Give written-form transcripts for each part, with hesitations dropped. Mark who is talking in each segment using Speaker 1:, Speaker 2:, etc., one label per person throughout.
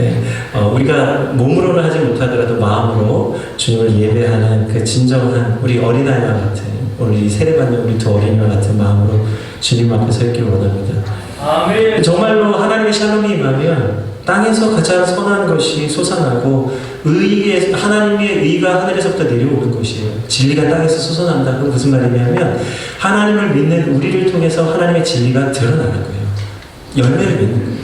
Speaker 1: 네, 우리가 몸으로는 하지 못하더라도 마음으로 주님을 예배하는 그 진정한 우리 어린아이와 같은 우리 세례받는 우리 두 어린이와 같은 마음으로 주님 앞에 서 있기를 원합니다.
Speaker 2: 아멘.
Speaker 1: 정말로 하나님의 샬롬이 임하면 땅에서 가장 선한 것이 솟아나고 하나님의 의가 하늘에서부터 내려오는 것이에요. 진리가 땅에서 솟아난다. 그건 무슨 말이냐면 하나님을 믿는 우리를 통해서 하나님의 진리가 드러나는 거예요. 열매를 맺는 거예요.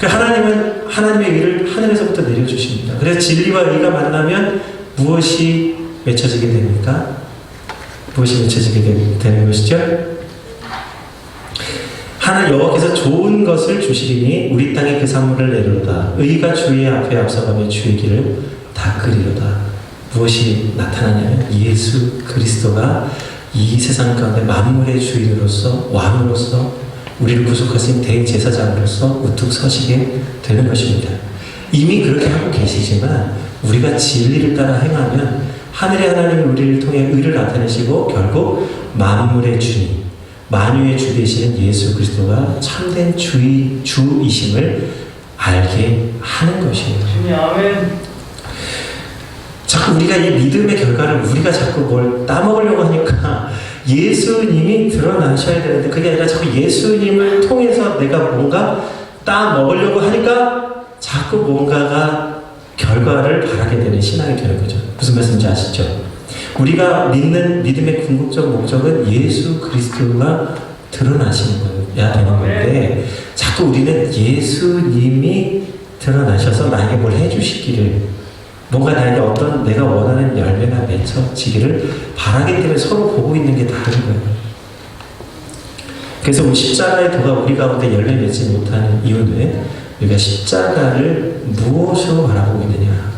Speaker 1: 하나님은 하나님의 의를 하늘에서부터 내려주십니다. 그래서 진리와 의가 만나면 무엇이 맺혀지게 됩니까? 무엇이 맺혀지게 되는 것이죠? 하늘 여호와께서 좋은 것을 주시리니 우리 땅에 그 산물을 내려오다. 의가 주의 앞에 앞서가며 주의 길을 닦으리로다. 무엇이 나타나냐면 예수 그리스도가 이 세상 가운데 만물의 주인으로서 왕으로서 우리를 구속하신 대제사장으로서 우뚝 서시게 되는 것입니다. 이미 그렇게 하고 계시지만 우리가 진리를 따라 행하면 하늘의 하나님이 우리를 통해 의를 나타내시고 결국 만물의 주님, 만유의 주 되시는 예수 그리스도가 참된 주이심을 알게 하는 것이에요.
Speaker 2: 아멘.
Speaker 1: 자꾸 우리가 이 믿음의 결과를 우리가 자꾸 뭘 따먹으려고 하니까 예수님이 드러나셔야 되는데 그게 아니라 자꾸 예수님을 통해서 내가 뭔가 따먹으려고 하니까 자꾸 뭔가가 결과를 바라게 되는 신앙이 되는 거죠. 무슨 말씀인지 아시죠? 우리가 믿는 믿음의 궁극적 목적은 예수 그리스도가 드러나시는 거야 되는 건데 자꾸 우리는 예수님이 드러나셔서 나에게 뭘 해주시기를 뭔가 나에게 어떤 내가 원하는 열매가 맺혀지기를 바라기 때문에 서로 보고 있는 게 다른 거예요. 그래서 우리 십자가의 도가 우리 가운데 열매 맺지 못하는 이유는 우리가 십자가를 무엇으로 바라보고 있느냐.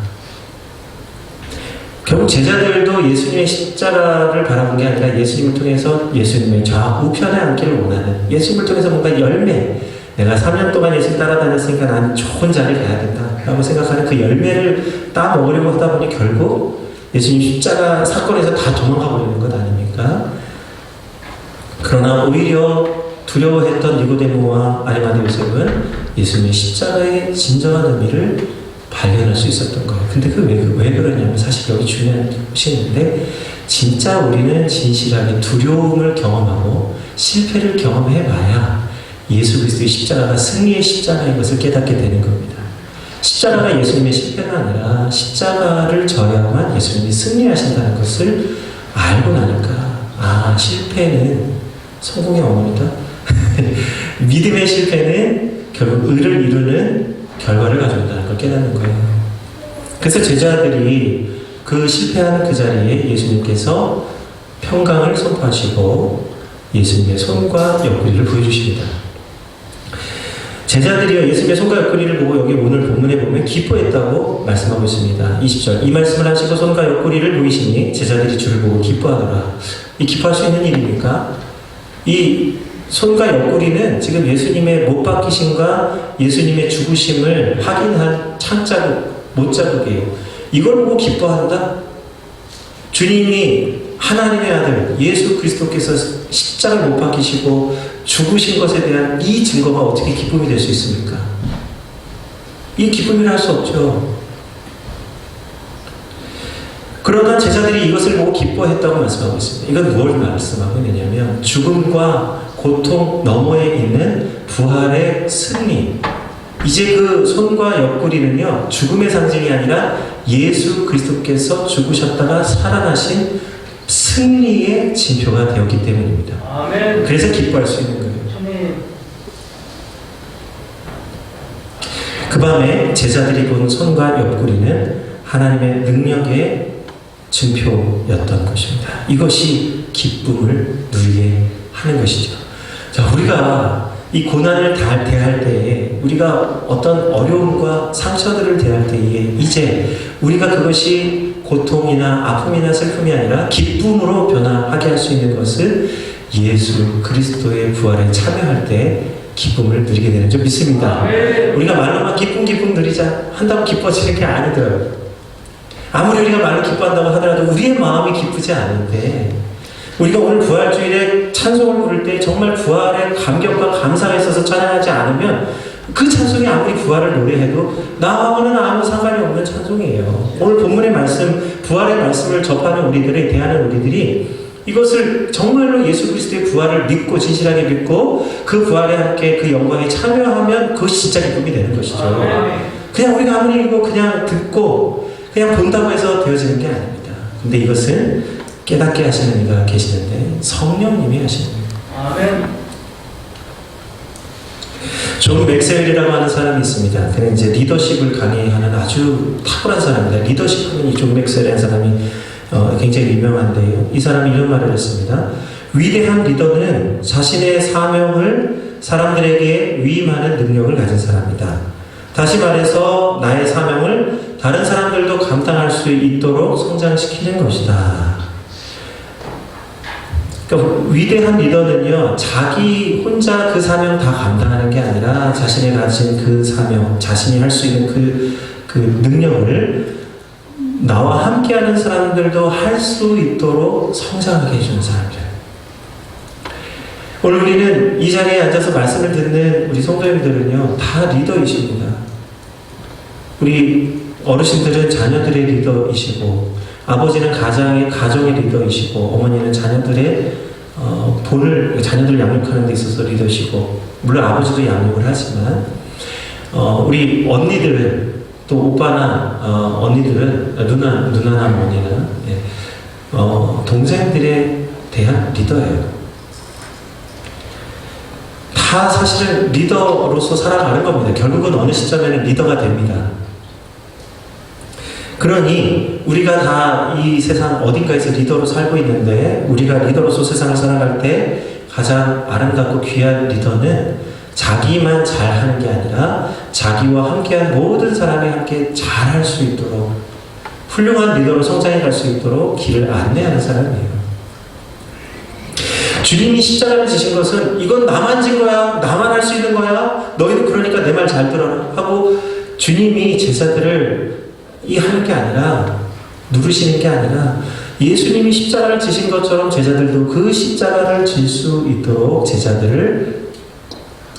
Speaker 1: 결국 제자들도 예수님의 십자가를 바라본 게 아니라 예수님을 통해서 예수님의 좌우편에 앉기를 원하는 예수님을 통해서 뭔가 열매 내가 3년 동안 예수님 따라다녔으니까 난 좋은 자리를 가야 된다 라고 생각하는 그 열매를 따먹으려고 하다 보니 결국 예수님 십자가 사건에서 다 도망가 버리는 것 아닙니까? 그러나 오히려 두려워했던 니고데모와 아리마대 요셉은 예수님의 십자가의 진정한 의미를 발견할 수 있었던 거예요. 근데 왜 그러냐면 사실 여기 중요한 것이 있는데 진짜 우리는 진실하게 두려움을 경험하고 실패를 경험해봐야 예수 그리스도의 십자가가 승리의 십자가인 것을 깨닫게 되는 겁니다. 십자가가 예수님의 실패가 아니라 십자가를 져야만 예수님이 승리하신다는 것을 알고 나니까 실패는 성공의 어머니다. 믿음의 실패는 결국 의를 이루는 결과를 가져온다는 걸 깨닫는 거예요. 그래서 제자들이 그 실패한 그 자리에 예수님께서 평강을 선포하시고 예수님의 손과 옆구리를 보여주십니다. 제자들이요 예수님의 손과 옆구리를 보고 여기 오늘 본문에 보면 기뻐했다고 말씀하고 있습니다. 20절 이 말씀을 하시고 손과 옆구리를 보이시니 제자들이 주를 보고 기뻐하더라. 이 기뻐할 수 있는 일입니까? 이 손과 옆구리는 지금 예수님의 못 박히심과 예수님의 죽으심을 확인한 창자국, 못자국이에요. 이걸 보고 기뻐한다? 주님이 하나님의 아들 예수 그리스도께서 십자가를 못 박히시고 죽으신 것에 대한 이 증거가 어떻게 기쁨이 될 수 있습니까? 이 기쁨이라 할 수 없죠. 그러나 제자들이 이것을 보고 기뻐했다고 말씀하고 있습니다. 이건 뭘 말씀하고 있느냐면 죽음과 고통 너머에 있는 부활의 승리. 이제 그 손과 옆구리는요 죽음의 상징이 아니라 예수 그리스도께서 죽으셨다가 살아나신 승리의 징표가 되었기 때문입니다.
Speaker 2: 아멘.
Speaker 1: 그래서 기뻐할 수 있는 거예요. 그 밤에 제자들이 본 손과 옆구리는 하나님의 능력의 증표였던 것입니다. 이것이 기쁨을 누리게 하는 것이죠. 자, 우리가 이 고난을 대할 때에 우리가 어떤 어려움과 상처들을 대할 때에 이제 우리가 그것이 고통이나 아픔이나 슬픔이 아니라 기쁨으로 변화하게 할 수 있는 것을 예수 그리스도의 부활에 참여할 때 기쁨을 누리게 되는 줄 믿습니다. 우리가 말로만 기쁨 누리자 한다고 기뻐지는 게 아니더라고요. 아무리 우리가 말로 기뻐한다고 하더라도 우리의 마음이 기쁘지 않은데 우리가 오늘 부활주일에 찬송을 부를 때 정말 부활의 감격과 감사가 있어서 찬양하지 않으면 그 찬송이 아무리 부활을 노래해도 나하고는 아무 상관이 없는 찬송이에요. 오늘 본문의 말씀, 부활의 말씀을 접하는 우리들이, 대하는 우리들이 이것을 정말로 예수 그리스도의 부활을 믿고 진실하게 믿고 그 부활에 함께 그 영광에 참여하면 그것이 진짜 기쁨이 되는 것이죠. 그냥 우리가 아무리 이거 그냥 듣고 그냥 본다고 해서 되어지는 게 아닙니다. 근데 이것은 깨닫게 하시는 이가 계시는데 성령님이 하시는 거예요.
Speaker 2: 아멘.
Speaker 1: 존 맥스웰이라고 하는 사람이 있습니다. 그는 이제 리더십을 강의하는 아주 탁월한 사람입니다. 리더십 하면 이 존 맥스웰이라는 사람이 굉장히 유명한데요. 이 사람이 이런 말을 했습니다. 위대한 리더는 자신의 사명을 사람들에게 위임하는 능력을 가진 사람이다. 다시 말해서 나의 사명을 다른 사람들도 감당할 수 있도록 성장시키는 것이다. 그러니까 위대한 리더는요, 자기 혼자 그 사명 다 감당하는 게 아니라 자신이 가진 그 사명, 자신이 할 수 있는 그 능력을 나와 함께하는 사람들도 할 수 있도록 성장하게 해주는 사람이에요. 오늘 우리는 이 자리에 앉아서 말씀을 듣는 우리 성도님들은요, 다 리더이십니다. 우리 어르신들은 자녀들의 리더이시고, 아버지는 가정의 리더이시고, 어머니는 자녀들의 자녀들 양육하는 데 있어서 리더시고, 물론 아버지도 양육을 하지만, 우리 언니들은 또 오빠나 언니들은 누나나 어머니나 동생들에 대한 리더예요. 다 사실은 리더로서 살아가는 겁니다. 결국은 어느 시점에는 리더가 됩니다. 그러니 우리가 다 이 세상 어딘가에서 리더로 살고 있는데 우리가 리더로서 세상을 살아갈 때 가장 아름답고 귀한 리더는 자기만 잘하는 게 아니라 자기와 함께한 모든 사람이 함께 잘할 수 있도록 훌륭한 리더로 성장해 갈 수 있도록 길을 안내하는 사람이에요. 주님이 십자가를 지신 것은 이건 나만 진 거야, 나만 할 수 있는 거야, 너희는 그러니까 내 말 잘 들어라 하고 주님이 제자들을 하는 게 아니라 누르시는 게 아니라 예수님이 십자가를 지신 것처럼 제자들도 그 십자가를 질 수 있도록 제자들을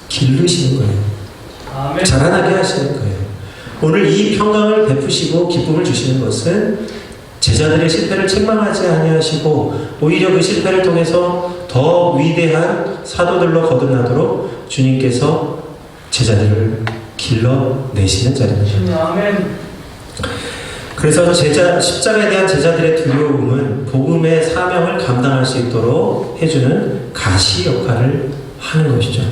Speaker 1: 기르시는 거예요.
Speaker 2: 아멘.
Speaker 1: 자라나게 하시는 거예요. 오늘 이 평강을 베푸시고 기쁨을 주시는 것은 제자들의 실패를 책망하지 아니하시고 오히려 그 실패를 통해서 더 위대한 사도들로 거듭나도록 주님께서 제자들을 길러내시는 자리입니다.
Speaker 2: 아멘.
Speaker 1: 그래서 십자가에 대한 제자들의 두려움은 복음의 사명을 감당할 수 있도록 해주는 가시 역할을 하는 것이죠.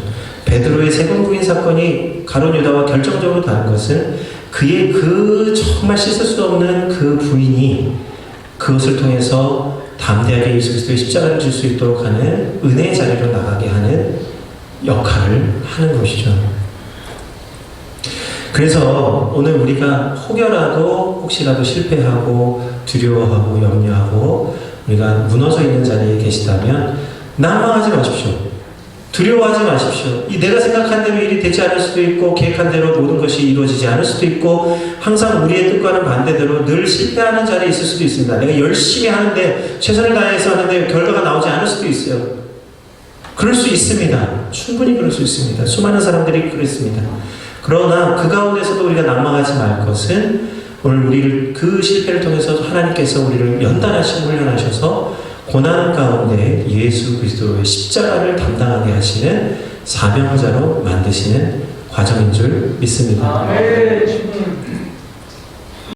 Speaker 1: 베드로의 세번 부인 사건이 가룟 유다와 결정적으로 다른 것은 그의 그 정말 씻을 수 없는 그 부인이 그것을 통해서 담대하게 예수 그리스도의 십자가를 질 수 있도록 하는 은혜의 자리로 나가게 하는 역할을 하는 것이죠. 그래서 오늘 우리가 혹시라도 실패하고 두려워하고 염려하고 우리가 무너져 있는 자리에 계시다면 낭망하지 마십시오. 두려워하지 마십시오. 내가 생각한 대로 일이 되지 않을 수도 있고 계획한 대로 모든 것이 이루어지지 않을 수도 있고 항상 우리의 뜻과는 반대대로 늘 실패하는 자리에 있을 수도 있습니다. 내가 열심히 하는데 최선을 다해서 하는데 결과가 나오지 않을 수도 있어요. 그럴 수 있습니다. 충분히 그럴 수 있습니다. 수많은 사람들이 그랬습니다. 그러나 그 가운데서도 우리가 낭망하지 말 것은 오늘 우리를 그 실패를 통해서 하나님께서 우리를 연단하시고 훈련하셔서 고난 가운데 예수 그리스도의 십자가를 담당하게 하시는 사명자로 만드시는 과정인 줄 믿습니다.
Speaker 2: 아멘.